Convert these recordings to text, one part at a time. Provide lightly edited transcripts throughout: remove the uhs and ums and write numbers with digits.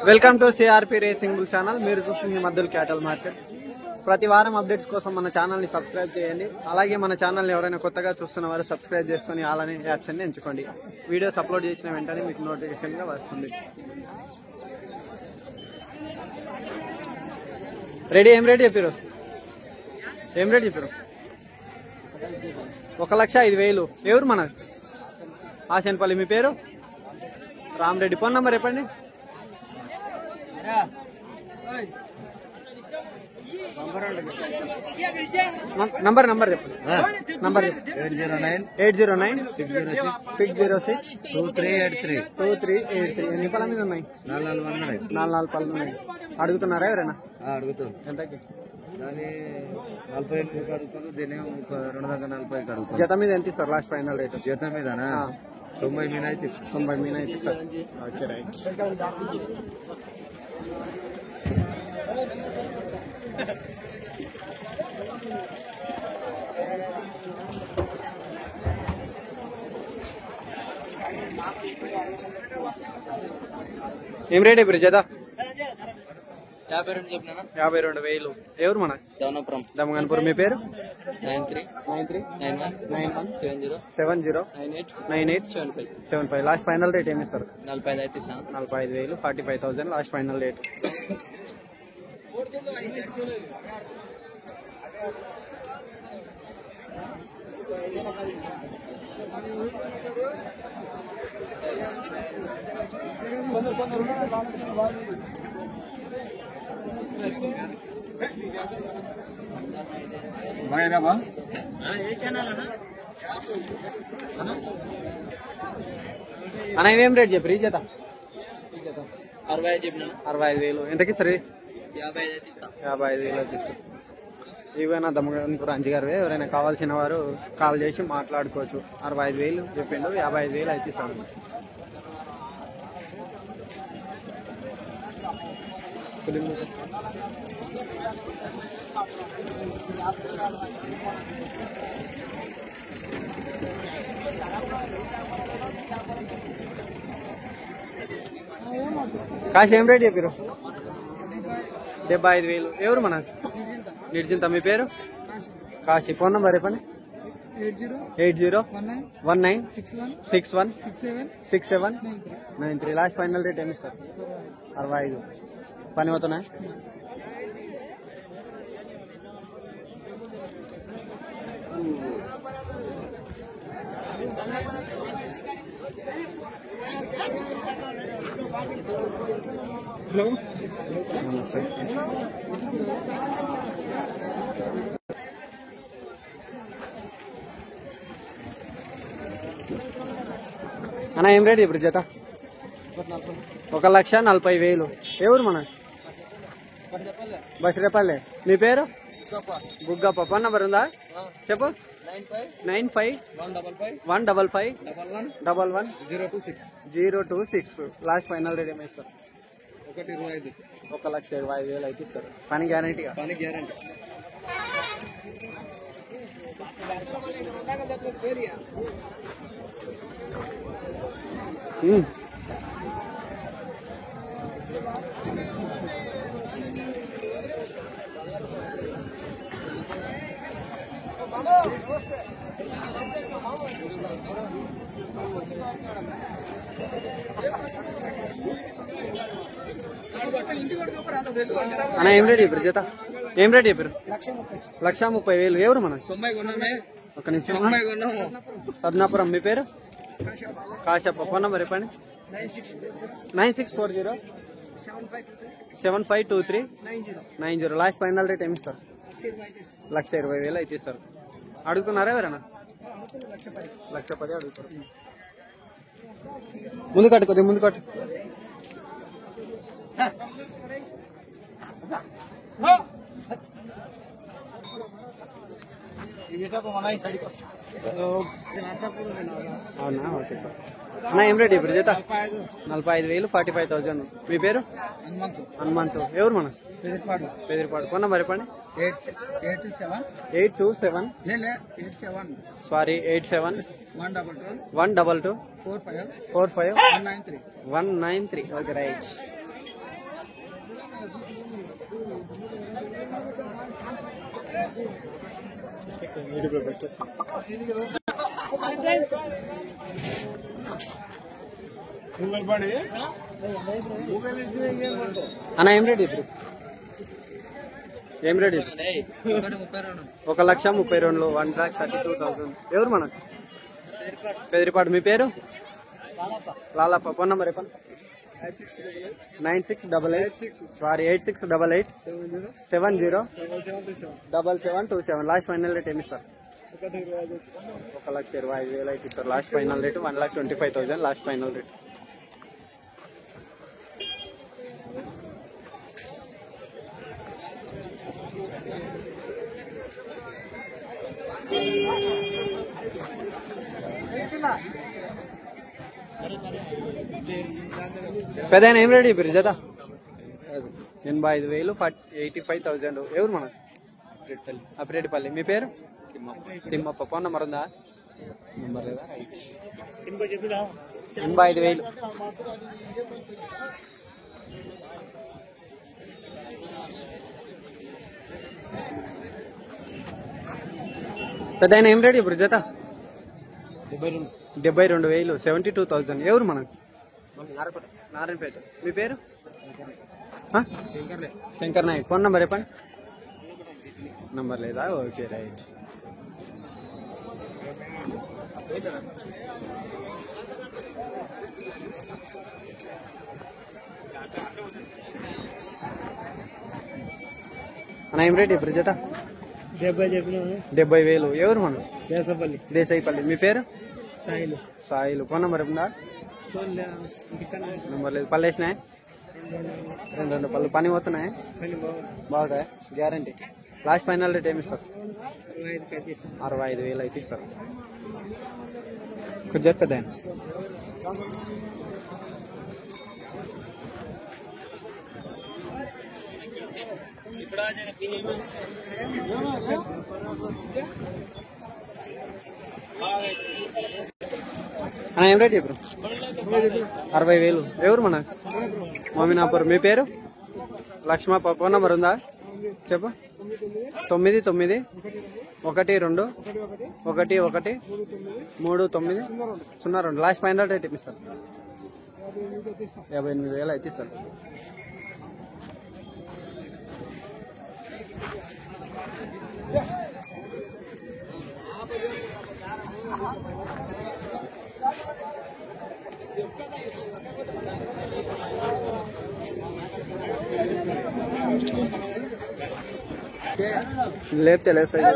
Welcome to CRP racing bull channel. మీరు చూస్తుంది మద్దెల క్యాటల్ market. ప్రతి వారం అప్డేట్స్ కోసం మన ఛానల్ని సబ్స్క్రైబ్ చేయండి. అలాగే మన ఛానల్ని ఎవరైనా కొత్తగా చూస్తున్న వారు సబ్స్క్రైబ్ చేసుకుని అలానే యాప్స్ని ఎంచుకోండి. వీడియోస్ అప్లోడ్ చేసిన వెంటనే మీకు నోటిఫికేషన్గా వస్తుంది. రెడీ? ఏం రేట్ చెప్పారు? ఏం రేట్ చెప్పారు? 1,05,000. ఎవరు మన ఆశన్పల్లి? మీ పేరు? రామరెడ్డి. ఫోన్ నంబర్ చెప్పండి. నంబర్ చెప్పండి. నంబర్ 809-606-2383. ఎన్ని పళ్ళ మీద ఉన్నాయి? 4 పళ్ళు ఉన్నాయి. అడుగుతున్నారా ఎవరైనా? అడుగుతాను. ఎంతకి? 48 అడుగుతాను. దీని 240 అడుగుతాను. జత మీద ఎంత ఇస్తారు లాస్ట్ ఫైనల్ రేట్? జత మీదనా 90 మీద అయితే 90 మీద అయితే ఇస్తారు. Okay right. ఏం రేట్ ఇప్పుడు జత? 52 చెప్పినా. 52,000. ఎవరు మన? దమగన్పురం. మీ పేరు? 93-91-70-98-75. లాస్ట్ ఫైనల్ రేట్ ఏమి ఇస్తారు? 45,000. 45,000 లాస్ట్ ఫైనల్ రేట్. అన్న ఇవేం రేట్ చెప్పరు? ఈ జత 65,000. ఎంతకి సరే? 55,000 వచ్చేస్తారు. ఇవేనా దమ్మగన్పురం అంజిగారు? ఎవరైనా కావాల్సిన వారు కాల్ చేసి మాట్లాడుకోవచ్చు. 65,000 చెప్పిండు. 55,000 అయితే ఇస్తాను. కాశీ ఏం రేట్ చెప్పారు? 75,000. ఎవరు మన? నిర్జింత. మీ పేరు? కాశీ. ఫోన్ నంబర్ చెప్పండి. 80-19-61-67-93. లాస్ట్ ఫైనల్ రేట్ ఏమి ఇస్తారు? 65. పని అవుతున్నాయి. అన్న ఏం రేట్ ఇప్పుడు జత? 1,40,000. ఎవరు మన? బసిరేపల్లె. మీ పేరు? బుగ్గప్ప. ఫోన్ నంబర్ ఉందా? చెప్పు. 95-155-11-026. లాస్ట్ ఫైనల్ రేట్ ఏమి ఇస్తారు? 1,25,000 అయితే ఇస్తారు. పని గ్యారంటీగా? పని గ్యారంటీ. అన్న ఏం రేట్ చెప్పారు జత? ఏం రేట్ చెప్పారు? 1,30,000. ఎవరు మన? ఒక నిమిషం. సద్నాపురం. మీ పేరు? కాశప్ప. ఫోన్ నంబర్ చెప్పండి. 96-74-75-23-90. లాస్ట్ ఫైనల్ రేట్ ఏమి ఇస్తారు? 1,20,000 అయితే ఇస్తారు. అడుగుతున్నారా ఎవరైనా? 1,10,000 అడుగుతారు. ముందు కట్టు, కొద్దిగా ముందు కట్టు. అవునా? ఓకే. అన్న ఏం రేట్ ఇప్పుడు జత? 45,000. 45,000. మీ పేరు? హనుమంతు. ఎవరు మన? పెదిరిపాడు. ఫోన్ నంబర్ చెప్పండి. 827 827 87 సారీ 87 122 45 193. Okay right. అన్న ఏం రేట్ ఇప్పుడు? ఏం రేట్ ఇది? 1,32,000 1,32,000. ఎవరు మన పెదిరిపాడు? మీ పేరు? లాలప్ప. ఫోన్ నంబర్ చెప్పండి. 8688 70 7727. లాస్ట్ ఫైనల్ రేట్ ఏమి ఇస్తారు? 1,25,000 అయితే ఇస్తారు. Last final rate 1,25,000 last final rate. పెద్ద ఏం రేట్ ఇప్పుడు జత? 85,000 85,000. ఎవరు మన? అప్రేటిపల్లి. మీ పేరు? తిమ్మప్ప. ఫోన్ నెంబర్ ఉందా? నెంబర్ లేదా? 85,000. పెద్ద ఏం రేట్ ఇప్పుడు జత? 72,000 72,000. ఎవరు మన? నారాయణపేట. మీ పేరు? శంకర్ నాయక్. ఫోన్ నంబర్ చెప్పండి. నంబర్ లేదా? Okay right. అన్న ఏం రేట్ ఇప్పుడు జత? 70,000. ఎవరు మన? దేశాయిపల్లి. మీ పేరు? సాయిలు. ఫోన్ నంబర్ ఉందా? నంబర్ లేదు. పళ్ళు వేసినాయి? 2 పళ్ళు. పని పోతున్నాయి? బాగుతాయి గ్యారంటీ. లాస్ట్ ఫైనల్ రేట్ ఏమి ఇస్తారు? 65,000 అయితే ఇస్తారు. కొంచెం చెప్పేదా? ఏం రేట్ చెప్పు? 60,000. ఎవరు మన? మోమినాపూర్. మీ పేరు? లక్ష్మప్ప. ఫోన్ నంబర్ ఉందా? చెప్పు. 99 12 11 3902. Last final rate ఇప్పిస్తారు? 58,000 అయితే ఇస్తారు. లేపితే లేదు సైజ్.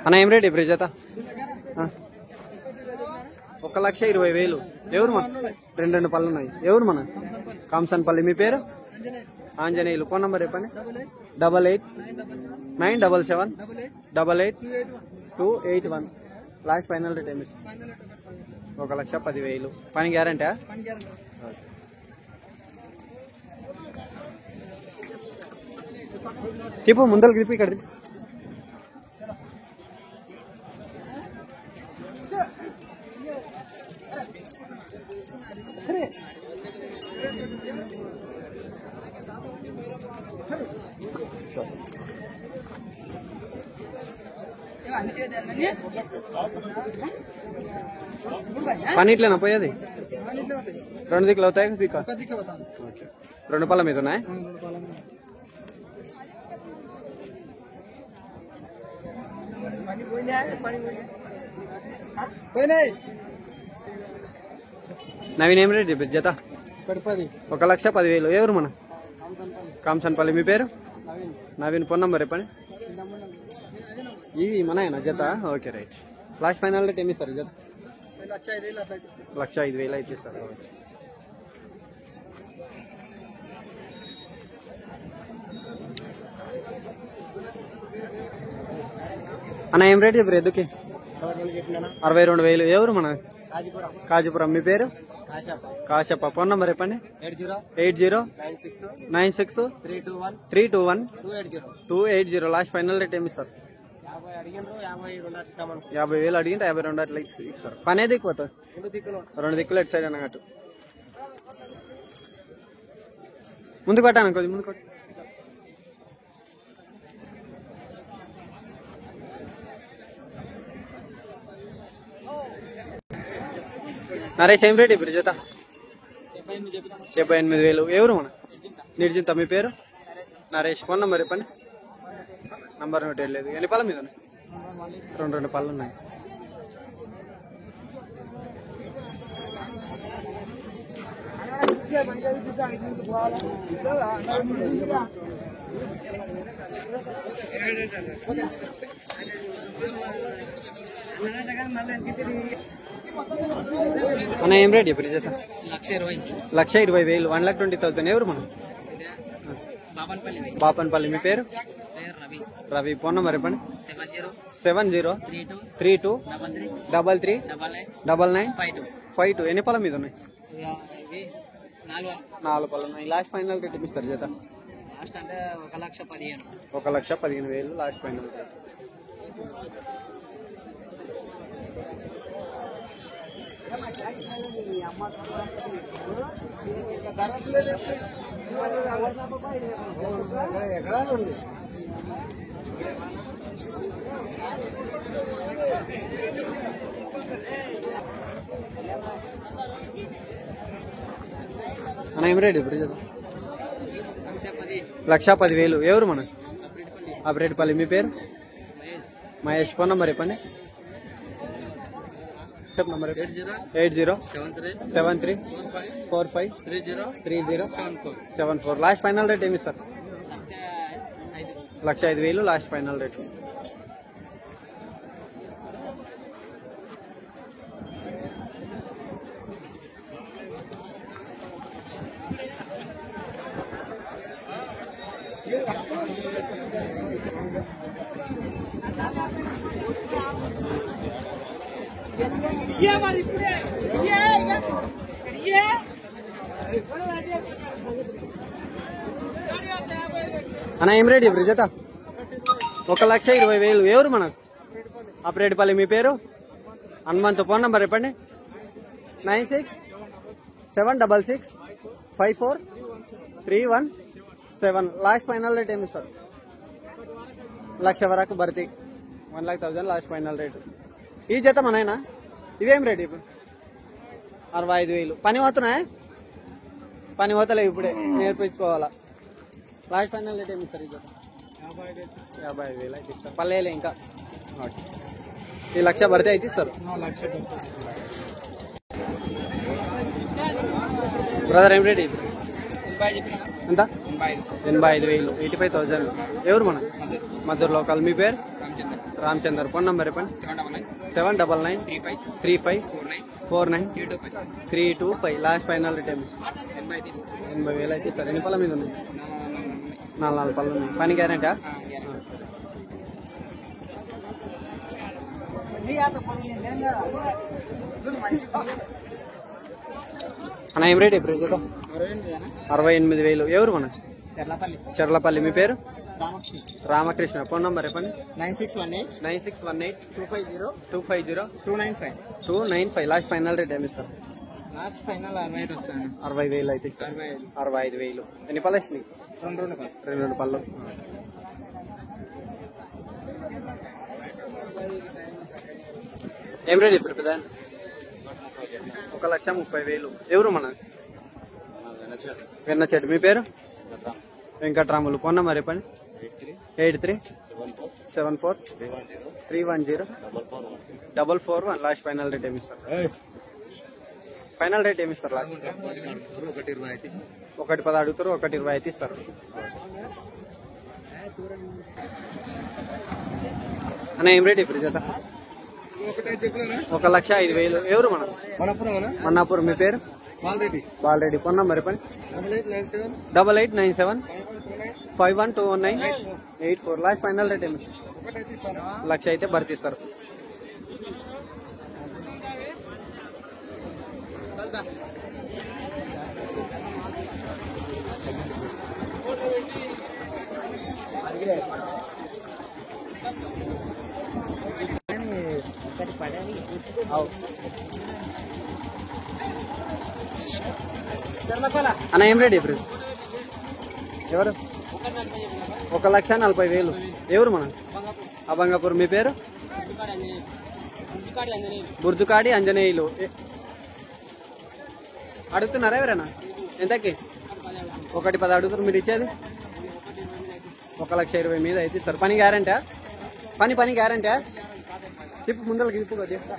అన్న ఏం రేట్ ఇప్పుడు జత? 1,20,000. ఎవరు మన? 2 పళ్ళు ఉన్నాయి. ఎవరు మన? కాంసన్పల్లి. మీ పేరు? ఆంజనేయులు. ఫోన్ నంబర్ చెప్పండి. 88 977 88 281. లాస్ట్ ఫైనల్ రేట్ ఏమి? 1,10,000. పని గ్యారంటీ? తిప్పు ముందర తిప్పి ఇక్కడ తిప్పి. పని ఇట్లేనా పోయేది? 2 దిక్కులు అవుతాయి? 2 పళ్ళ మీద ఉన్నాయి. నవీన్ ఏం రేట్ చెప్పి జత? 1,10,000. ఎవరు మన? కాంసన్పల్లి. మీ పేరు? నవీన్. ఫోన్ నంబర్ చెప్పండి. ఇవి మనయేనా జత? Okay right. Last final rate ఏమి ఇస్తారు జత? 1,05,000 అయితే ఇస్తారు. అన్న ఏం రేట్ చెప్పారు ఎద్దుకి? 62,000. ఎవరు మన? కాజీపురం. మీ పేరు? కాశప్ప. ఫోన్ నంబర్ చెప్పండి. 8096 321 లాస్ట్ ఫైనల్ రేట్ ఏమి ఇస్తారు? 50,000 అడిగింటే 52 అట్లా ఇస్తారు. పని ఏది ఎక్కువ? 2 దిక్కులు ఎటు సైడ్ అన్నట్టు. ముందు కొట్టాను కొద్ది ముందు కొట్టు. నరేష్ ఏం రేట్ ఇప్పుడు జత? 78,000. ఎవరు మన? నిర్జింత. మీ పేరు? నరేష్. ఫోన్ నంబర్ చెప్పండి. నంబర్ నోట్ లేదు. ఎన్ని పళ్ళ మీద ఉన్నాయి? 2 పళ్ళు ఉన్నాయి. అన్న ఏం రేట్ ఇప్పుడు జత? 1,20,000. 1,20,000. ఎవరు మనం? బాపన్పల్లి. మీ పేరు? రవి. ఫోన్ నంబర్ చెప్పండి. 7032339952. ఎన్ని పళ్ళ మీద ఉన్నాయి? 4 పళ్ళు ఉన్నాయి. లాస్ట్ ఫైనల్ రేట్ ఇప్పిస్తారు జత? 1,15,000 లాస్ట్ ఫైనల్ రేట్. అన్న ఏం రేట్ ఇప్పుడు? 1,10,000. ఎవరు మన? అబ్రేడ్పల్లి. మీ పేరు? మహేష్. ఫోన్ నంబర్ చెప్పండి. చెప్పు నంబర్. 8073453074. లాస్ట్ ఫైనల్ రేట్ ఏమి సార్? 1,05,000 last final rate. అన్న ఏం రేట్ ఇప్పుడు జత? 1,20,000. ఎవరు మనకు? అప్రేడ్పల్లి. మీ పేరు? హనుమంతు. ఫోన్ నంబర్ చెప్పండి. 9666543117. లాస్ట్ ఫైనల్ రేట్ ఏమి సార్? 1,00,000 వరకు భర్తీ. 1,00,000 లాస్ట్ ఫైనల్ రేటు. ఈ జత మనైనా ఇవేం రేట్ ఇప్పుడు? 65,000. పని పోతున్నాయా? పని పోతలే, ఇప్పుడే నేర్పించుకోవాలా. లాస్ట్ ఫైనల్ రేట్ ఏమి ఇస్తారు ఈ జత? 55,000 అయితే ఇస్తారు. పర్లేలే ఇంకా. ఈ 1,00,000 భర్తీ అయితే ఇస్తారు. బ్రదర్ ఏం రేట్ ఇప్పుడు? ఎంత? 85,000. 85,000. ఎవరు మన? మధుర్ లోకల్. మీ పేరు? రామచందర్. ఫోన్ నంబర్ చెప్పండి. 79935493225. లాస్ట్ ఫైనల్ రేట్ ఏమి? 80,000 అయితే ఇస్తారు. ఎన్ని పళ్ళ మీద ఉన్నాయి? 4 పళ్ళు ఉన్నాయి. పని గ్యారెంటీ? అన్న ఏం రేట్ ఇప్పుడు? 68,000. ఎవరు మన? చెర్లపల్లి. మీ పేరు? రామకృష్ణ. ఫోన్ నంబర్ చెప్పండి. 9618250250 లాస్ట్ ఫైనల్ రేట్ ఏమి ఇస్తారు? 60,000 అయితే ఇస్తారు. 65,000. ఎన్ని పళ్ళు ఇచ్చినాయి? 2 పళ్ళు. ఏం రేట్ ఇప్పుడు పెద్ద? 1,30,000. ఎవరు మన? వెన్న చెట్టు. మీ పేరు? వెంకట్రాములు. ఫోన్ నంబర్ చెప్పండి. 8374310441. లాస్ట్ ఫైనల్ రేట్ ఏమి ఇస్తారు? ఫైనల్ రేట్ ఏమి ఇస్తారు? లాస్ట్ 1,10 అడుగుతారు, 1,20 అయితే ఇస్తారు. అన్న ఏం రేట్ ఇప్పుడు జత? 1,05,000. ఎవరు మన? మన్నాపూర్. మీ పేరు? బాలరెడ్డి. ఫోన్ నంబర్ చెప్పండి. 8897512198 లాస్ట్ ఫైనల్ రేట్ ఏమి? 1,00,000 అయితే భర్తీ ఇస్తారు. అన్న ఏం రేట్ ఇప్పుడు ఎవరు 1,40,000. ఎవరు మన అబంగాపూర్. మీ పేరు? బుర్జుకాడి అంజనేయులు. అడుగుతున్నారా ఎవరైనా ఎంతకి? 1,10 అడుగుతారు. మీరు ఇచ్చేది 1,20,000 మీద అయితే సార్. పని గ్యారంటీ? పని గ్యారంటీ? తిప్పు ముందరకి తిప్పు కొద్దిగా.